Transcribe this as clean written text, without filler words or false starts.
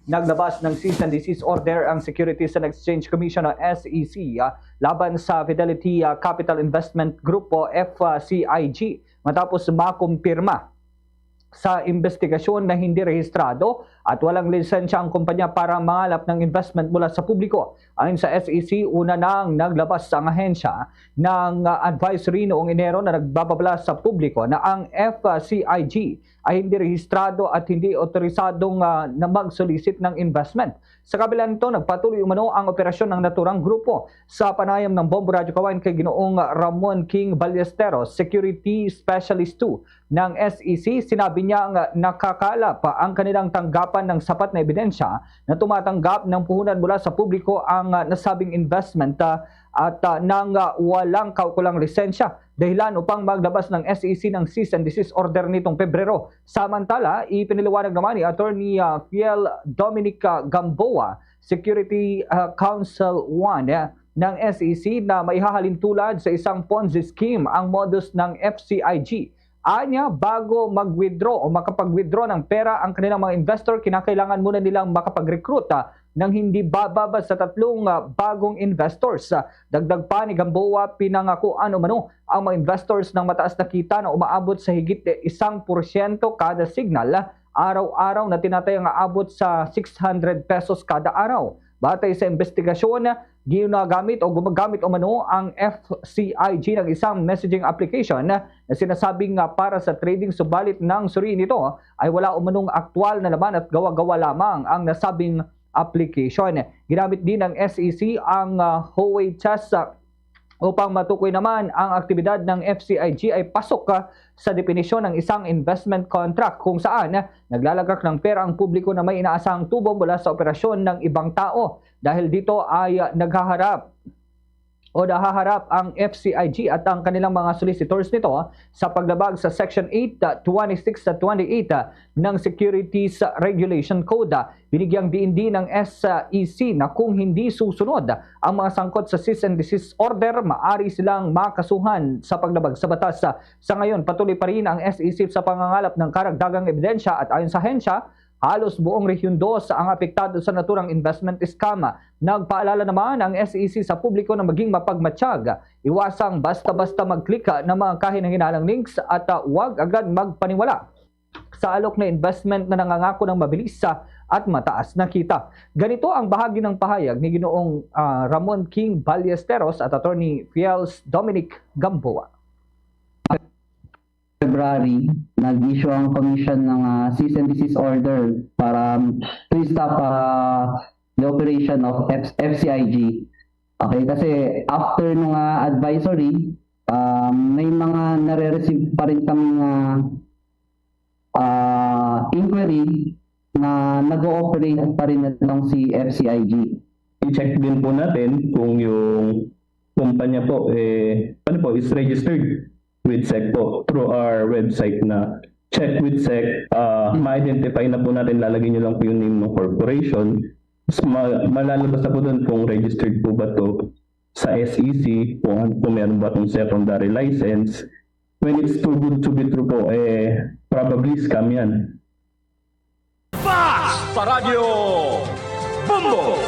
Naglabas ng cease and desist order ang Securities and Exchange Commission o SEC laban sa Fidelity Capital Investment Group o FCIG matapos makumpirma sa investigasyon na hindi rehistrado at walang lisensya ang kumpanya para mangalap ng investment mula sa publiko. Ayon sa SEC, una nang naglabas ang ahensya ng advisory noong Enero na nagbababala sa publiko na ang FCIG ay hindi rehistrado at hindi otorisadong na mag-solicit ng investment. Sa kabila nito, nagpatuloy umano ang operasyon ng naturang grupo. Sa panayam ng Bombo Radio Kawain kay Ginoong Ramon King Ballesteros, Security Specialist 2 ng SEC, sinabi niya nakakala pa ang kanilang tanggapan ng sapat na ebidensya na tumatanggap ng puhunan mula sa publiko ang nasabing investment at nang walang kaukulang lisensya dahilan upang maglabas ng SEC ng cease and desist order nitong Pebrero. Samantala, ipiniliwanag naman ni Attorney Fiel Dominic Gamboa, Security Counsel 1 ng SEC na maihahalin tulad sa isang Ponzi scheme ang modus ng FCIG. Anya, bago mag-withdraw o makapag-withdraw ng pera ang kanilang mga investor, kinakailangan muna nilang makapag-recruit ng hindi bababa sa 3 bagong investors. Dagdag pa ni Gamboa, pinangakuan umano ang mga investors ng mataas na kita na umaabot sa higit 1% kada signal, araw-araw na tinatayang aabot sa 600 pesos kada araw. Batay sa investigasyon, ginagamit o gumagamit umano ang FCIG ng isang messaging application na sinasabing para sa trading, subalit ng suri nito ay wala umanong aktwal na laman at gawa-gawa lamang ang nasabing application. Ginamit din ng SEC ang Huawei Chess upang matukoy naman ang aktibidad ng FCIG ay pasok sa definisyon ng isang investment contract kung saan naglalagak ng pera ang publiko na may inaasahang tubo mula sa operasyon ng ibang tao. Dahil dito ay nahaharap ang FCIG at ang kanilang mga solicitors nito sa paglabag sa Section 8, 26 at 28 ng Securities Regulation Code. Binigyang diin din ng SEC na kung hindi susunod ang mga sangkot sa cease and desist order, maaari silang makasuhan sa paglabag sa batas. Sa ngayon, patuloy pa rin ang SEC sa pangangalap ng karagdagang ebidensya at ayon sa ahensya, halos buong Rehiyon 2 ang apektado sa naturang investment scam. Nagpaalala naman ang SEC sa publiko na maging mapagmatsyag, iwasang basta-basta mag-click ng mga kahinahinalang links at huwag agad magpaniwala sa alok na investment na nangangako ng mabilis at mataas na kita. Ganito ang bahagi ng pahayag ni Ginoong Ramon King Ballesteros at Attorney Fiel Dominic Gamboa. February, nag-issue ang commission ng cease and desist order para to stop the operation of FCIG. Okay, kasi after nung advisory, may mga nare-receive pa rin kaming inquiry na nag-ooperate pa rin itong si FCIG. I-check din po natin kung yung kumpanya po, is registered with SEC po through our website na check with SEC. Ma-identify na po natin, lalagay nyo lang po yung name ng corporation. Malalabas na po doon kung registered po ba to sa SEC, kung meron ba itong secondary license. When it's too good to be true po, probably scam yan. Fast sa Radyo Bombo!